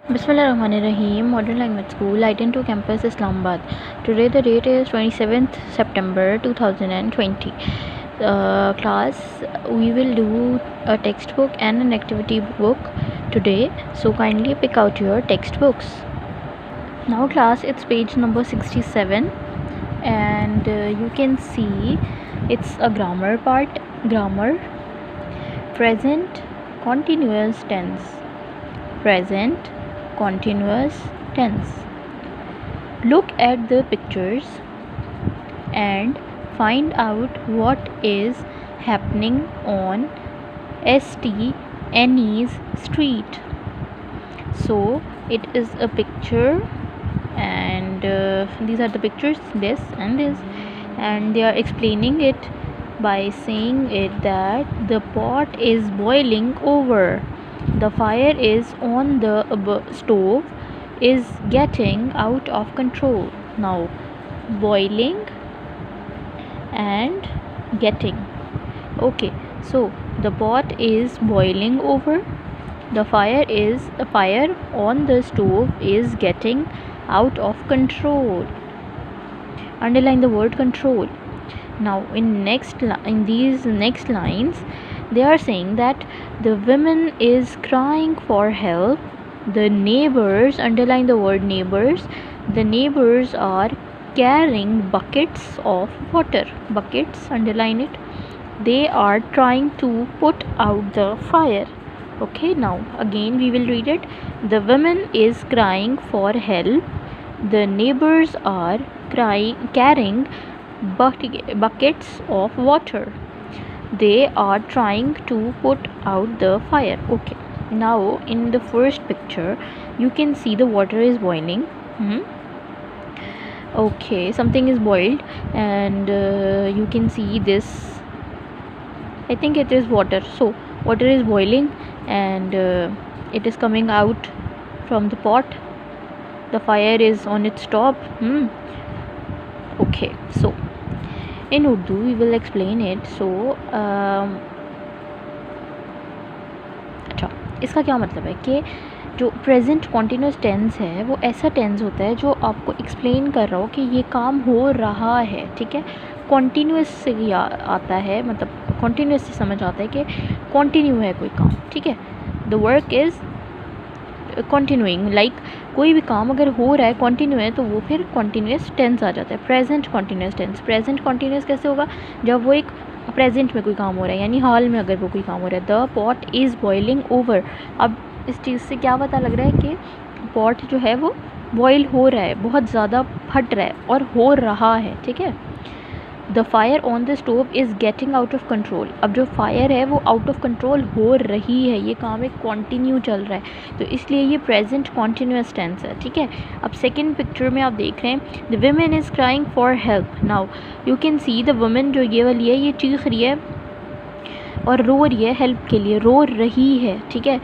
Bismillahirrahmanirrahim. Modern Language School, I-10 Campus, Islamabad. Today the date is 27th September 2020. Class, we will do a textbook and an activity book today. So kindly pick out your textbooks. Now class, it's page number 67 and you can see it's a grammar part. Grammar, present continuous tense. Present continuous tense. Look at the pictures and find out what is happening on St. Anne's Street. So it is a picture and these are the pictures, this and this, and they are explaining it by saying it that the pot is boiling over, the fire is on the stove is getting out of control. Now boiling and getting. Okay, so the pot is boiling over, the fire on the stove is getting out of control. Underline the word control. Now in these next lines they are saying that the woman is crying for help, the neighbors, underline the word neighbors, the neighbors are carrying buckets of water. Buckets, underline it. They are trying to put out the fire. Okay, now again we will read it. The woman is crying for help, the neighbors are carrying buckets of water, they are trying to put out the fire. Okay, now in the first picture you can see the water is boiling. Okay, something is boiled and you can see this, I think it is water. So water is boiling and it is coming out from the pot, the fire is on its top. Okay, so in Urdu we will explain it. So अच्छा, इसका क्या मतलब है कि जो present continuous tense है वो ऐसा टेंस होता है जो आपको एक्सप्लेन कर रहा हो कि ये काम हो रहा है, ठीक है। कॉन्टिन्यूस से ही आता है, मतलब कॉन्टिन्यूस से समझ आता है कि कॉन्टिन्यू है कोई काम, ठीक है। The work is continuing, like कोई भी काम अगर हो रहा है कॉन्टिन्यू है तो वो फिर कॉन्टिन्यूस टेंस आ जाता है, present continuous tense. Present continuous कैसे होगा? जब वो एक प्रेजेंट में कोई काम हो रहा है, यानी हाल में अगर वो कोई काम हो रहा है। The pot is boiling over. अब इस चीज़ से क्या पता लग रहा है कि पॉट जो है वो बॉयल हो रहा है, बहुत ज़्यादा फट रहा है और हो रहा है, ठीक है। The fire on the stove is getting out of control. अब जो फायर है वो आउट ऑफ कंट्रोल हो रही है, ये काम एक कॉन्टिन्यू चल रहा है, तो इसलिए ये प्रेजेंट कॉन्टिन्यूस टेंस है, ठीक है। अब सेकेंड पिक्चर में आप देख रहे हैं the women is crying for help. Now you can see the women जो ये वाली है ये चीख रही है और रो रही है हेल्प के लिए, रो रही है, ठीक है,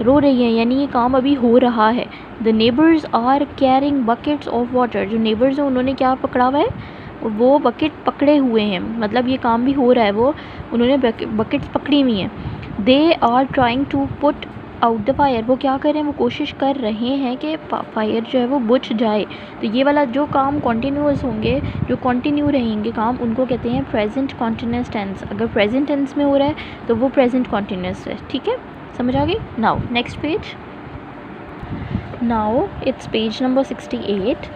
रो रही है, यानी ये काम अभी हो रहा है। The neighbours are carrying buckets of water. जो नेबर्स हैं उन्होंने क्या पकड़ा हुआ है? वो बकेट पकड़े हुए हैं, मतलब ये काम भी हो रहा है, वो उन्होंने बकेट्स पकड़ी हुई हैं। They are trying to put out the fire. वो क्या कर रहे हैं? वो कोशिश कर रहे हैं कि फायर जो है वो बुझ जाए। तो ये वाला जो काम कॉन्टीन्यूअस होंगे, जो कॉन्टिन्यू रहेंगे काम, उनको कहते हैं प्रेजेंट कॉन्टिन्यूस टेंस। अगर प्रेजेंट टेंस में हो रहा है तो वो प्रेजेंट कॉन्टिन्यूस है, ठीक है, समझ आ गई। Now next page, now it's page number 68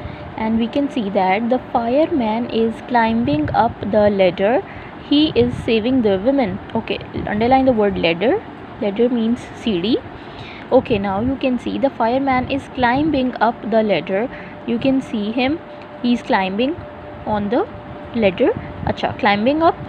and we can see that the fireman is climbing up the ladder, he is saving the women. Okay, underline the word ladder. Ladder means CD. Okay, now you can see the fireman is climbing up the ladder. You can see him, he is climbing on the ladder. अच्छा, climbing up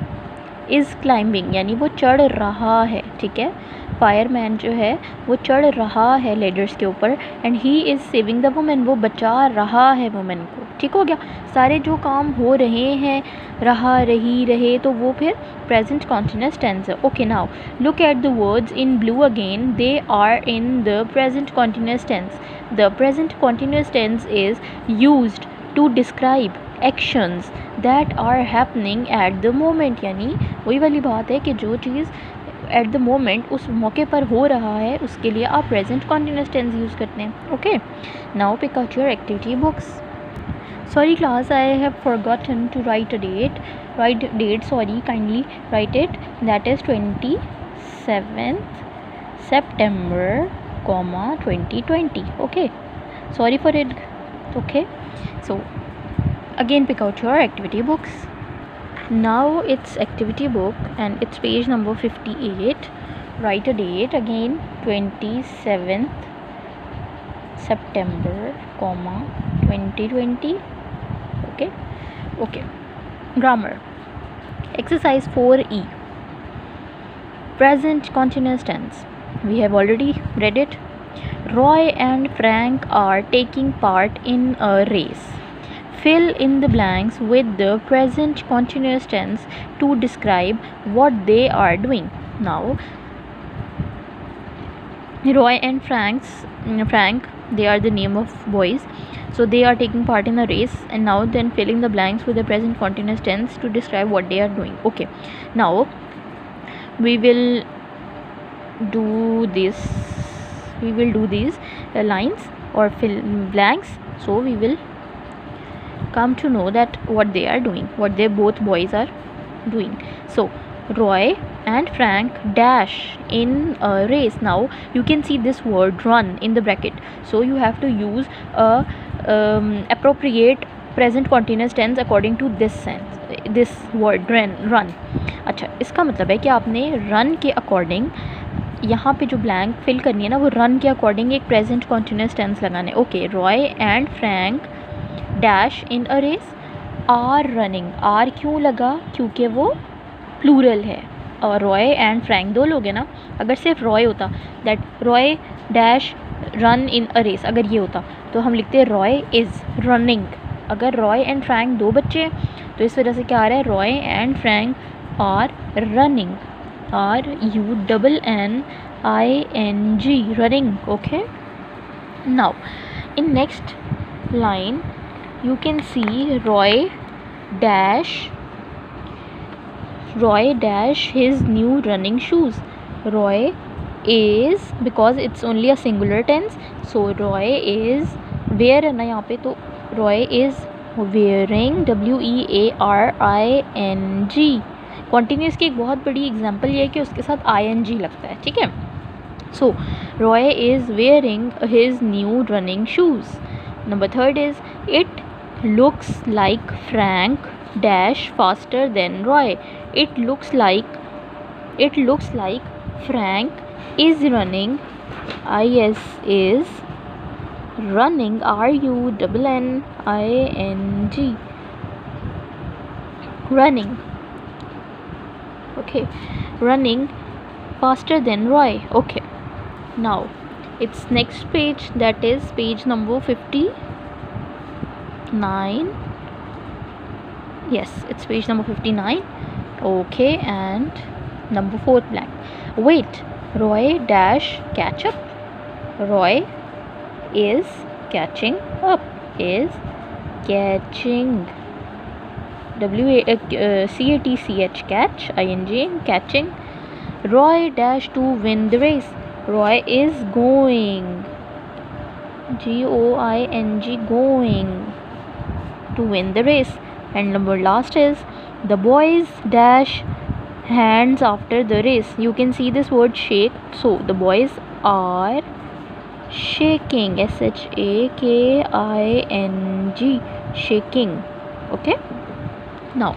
is climbing यानी वो चढ़ रहा है, ठीक है। Fireman जो है वो चढ़ रहा है लेडर्स के ऊपर, and he is saving the women, वो बचा रहा है वुमेन को, ठीक हो गया। सारे जो काम हो रहे हैं, रहा, रही, रहे, तो वो फिर प्रेजेंट कॉन्टिन्यूस टेंस है। Okay, now look at the words in blue again, they are in the present continuous tense. The present continuous tense is used to describe actions that are happening at the moment, यानी वही वाली बात है कि जो चीज़ eight the moment उस मौके पर हो रहा है उसके लिए आप प्रेजेंट कॉन्टिन्यूस टेंस यूज़ करते हैं. Okay, now pick out your activity books. Sorry class, I have forgotten to write a date. Write date, sorry, kindly write it. That is 27th September, 2020. Okay, sorry for it. Okay, so again pick out your activity books. Now it's activity book and it's page number 58. Write a date again, 27th September, 2020. Okay. Grammar. Exercise 4E. Present continuous tense. We have already read it. Roy and Frank are taking part in a race. Fill in the blanks with the present continuous tense to describe what they are doing. Now, Roy and Frank, they are the name of boys. So they are taking part in a race, and now then filling the blanks with the present continuous tense to describe what they are doing. Okay, now we will do this. We will do these lines or fill blanks. So we will come to know that what they are doing, what they both boys are doing. So Roy and Frank dash in a race. Now you can see this word run in the bracket, so you have to use a appropriate present continuous tense according to this sense, this word run. अच्छा, इसका मतलब है कि आपने run के according यहाँ पे जो blank fill करनी है ना, वो run के according एक present continuous tense लगाना है. Okay, Roy and Frank dash in a race are running. R क्यों लगा? क्योंकि वो प्लूरल है और रॉय एंड फ्रैंक दो लोग हैं ना. अगर सिर्फ रॉय होता, that Roy dash run in a race, अगर ये होता तो हम लिखते रॉय इज़ रनिंग. अगर रॉय एंड फ्रैंक दो बच्चे तो इस वजह से क्या आ रहा है, Roy and Frank are running. RUNNING, running. Okay, now in next line you can see Roy dash his new running shoes. Roy is, because it's only a singular tense, so Roy is wear है ना यहाँ पे, तो Roy is wearing, WEARING. Continuous की एक बहुत बड़ी example ये है कि उसके साथ ING लगता है. ठीक है, so Roy is wearing his new running shoes. Number 3 is it looks like Frank dash faster than Roy. It looks like Frank is running. is running, RUNNING, running. Okay, running faster than Roy. Okay, now it's next page, that is page number 59. Yes, it's page number 59. Okay, and number 4th blank. Wait, Roy dash catch up. Roy is catching up. Is catching. CATCH, catch, ING, catching. Roy dash to win the race. Roy is going. GOING, going to win the race. And number last is the boys dash hands after the race. You can see this word shake, so the boys are shaking. SHAKING, shaking. Okay, now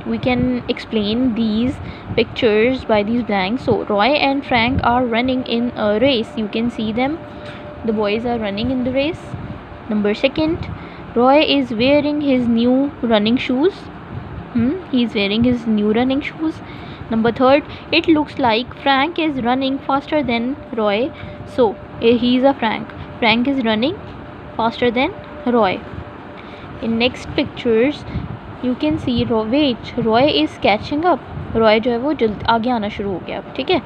we can explain these pictures by these blanks. So Roy and Frank are running in a race. You can see them, the boys are running in the race. Number 2, Roy is wearing his new running shoes. He's wearing his new running shoes. Number 3, it looks like Frank is running faster than Roy. So he's a Frank. Frank is running faster than Roy. In next pictures you can see Roy is catching up. Roy जो है वो जल्द आगे आना शुरू हो गया. ठीक है,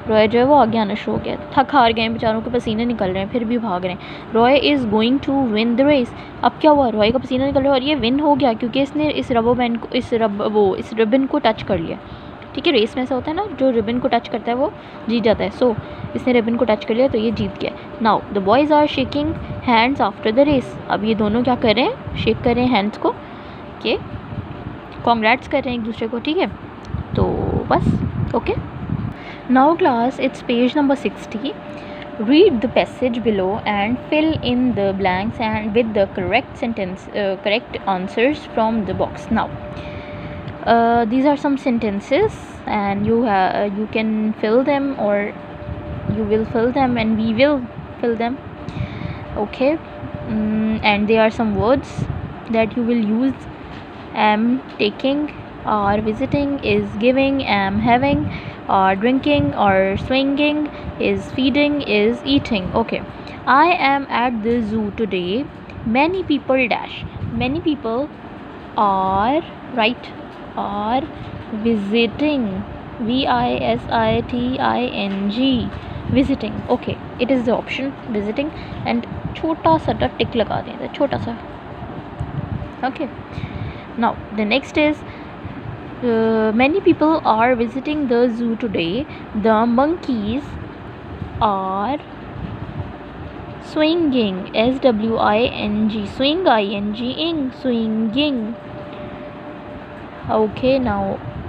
रॉय जो है वो आगे आना शुरू हो गया. थक हार गए बेचारों के, पसीने निकल रहे हैं फिर भी भाग रहे हैं. Roy is going to win the race. अब क्या हुआ, रॉय का पसीना निकल रहा है और ये विन हो गया क्योंकि इसने इस रिबन को टच कर लिया. ठीक है, रेस में ऐसा होता है ना, जो रिबन को टच करता है वो जीत जाता है। सो इसने रिबन को टच कर लिया तो ये जीत गया। Now the boys are shaking hands after the race. अब ये दोनों क्या कर रहे हैं, शेक कर रहे हैं हैंड्स को, के कॉन्ग्रेट्स कर रहे हैं एक दूसरे को, ठीक है। तो बस okay. Now class it's page number 60. Read the passage below and fill in the blanks and with the correct answers from the box. Now these are some sentences and you can fill them, or you will fill them and we will fill them, okay. And there are some words that you will use. Am taking, are visiting, is giving, am having, are drinking, or swinging, is feeding, is eating, okay. I am at the zoo today. Many people dash. Many people are, right, are visiting, visiting, visiting, okay. It is the option visiting. And छोटा सा टिक लगा दें, छोटा सा, okay. Now the next is many people are visiting the zoo today. The monkeys are swinging, swing, ing, swinging, okay. Now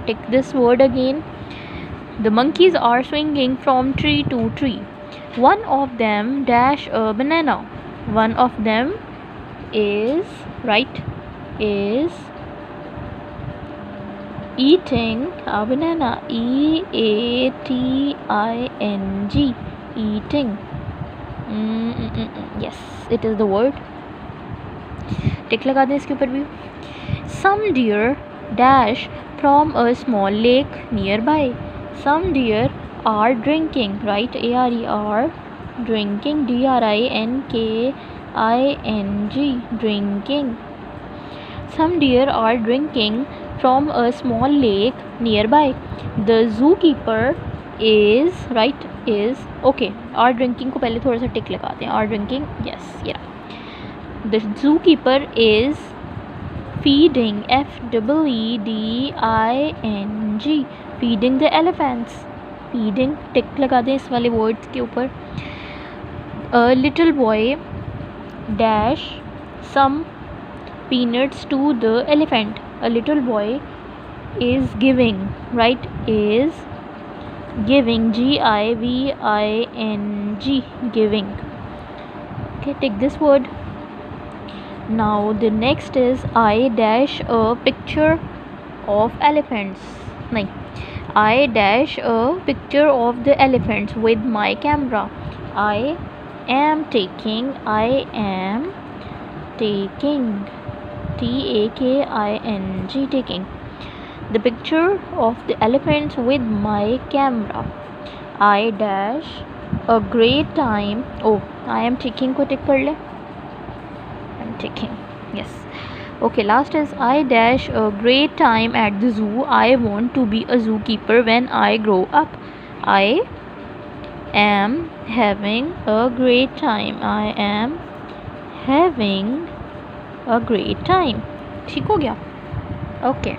take this word again. The monkeys are swinging from tree to tree. One of them dash a banana. One of them is, right, is eating a banana, eating, eating. Yes, it is the word. टिक लगा दें इसके ऊपर भी. Some deer dash from a small lake nearby. Some deer are drinking, right, are drinking, drinking, drinking. Some deer are drinking from a small lake nearby. The zookeeper is, right, is, okay. Are drinking को पहले थोड़ा सा टिक लगा दें. Are drinking, yes, yeah. The zookeeper is feeding, feeding, feeding the elephants. Feeding, टिक लगा दें इस वाले वर्ड्स के ऊपर. A little boy dash some peanuts to the elephant. A little boy is giving, right, is giving, giving, giving, okay. Take this word. Now the next is I dash a picture of elephants. nahin, I dash a picture of the elephants with my camera. I am taking, taking, taking the picture of the elephants with my camera. I dash a great time. Oh, I am taking को टिक कर ले. I'm taking, yes, okay. Last is I dash a great time at the zoo. I want to be a zookeeper when I grow up. I am having a great time. I am having a great time. ठीक हो गया, okay.